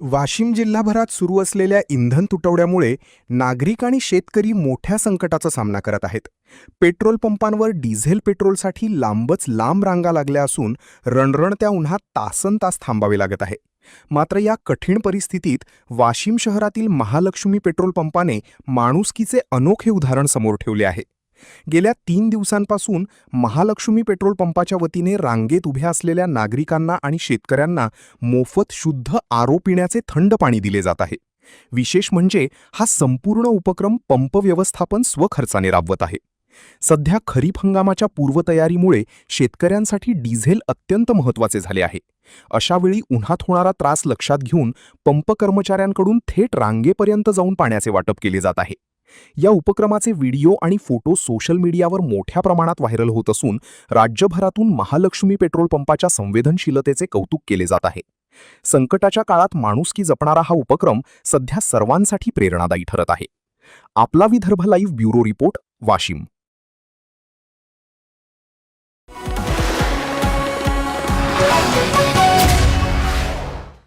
वाशिम जिल्हाभरात सुरू असलेल्या इंधन तुटवड्यामुळे नागरिक आणि शेतकरी मोठ्या संकटाचा सामना करत आहेत. पेट्रोल पंपांवर डिझेल पेट्रोलसाठी लांबच लांब रांगा लागल्या असून रणरणत्या उन्हात तासनतास थांबावे लागत आहे. मात्र या कठीण परिस्थितीत वाशिम शहरातील महालक्ष्मी पेट्रोल पंपाने माणुसकीचे अनोखे उदाहरण समोर ठेवले आहे. गेल्या 3 दिवसांपासून महालक्ष्मी पेट्रोल पंपाच्या वतीने रांगेत उभ्या असलेल्या नागरिकांना आणि शेतकऱ्यांना मोफत शुद्ध आरो पिण्याचे थंड पाणी दिले जात आहे. विशेष म्हणजे हा संपूर्ण उपक्रम पंप व्यवस्थापन स्वखर्चाने राबवत आहे. सध्या खरीप हंगामाच्या पूर्वतयारीमुळे शेतकऱ्यांसाठी डिझेल अत्यंत महत्त्वाचे झाले आहे. अशावेळी उन्हात होणारा त्रास लक्षात घेऊन पंप कर्मचाऱ्यांकडून थेट रांगेपर्यंत जाऊन पाण्याचे वाटप केले जात आहे. या उपक्रमाचे व्हिडिओ आणि फोटो सोशल मीडियावर मोठ्या प्रमाणात व्हायरल होत असून राज्यभरातून महालक्ष्मी पेट्रोल पंपाच्या संवेदनशीलतेचे कौतुक केले जात आहे. संकटाच्या काळात माणुसकी जपणारा हा उपक्रम सध्या सर्वांसाठी प्रेरणादायी ठरत आहे. आपला Vidarbha live bureau report, Washim.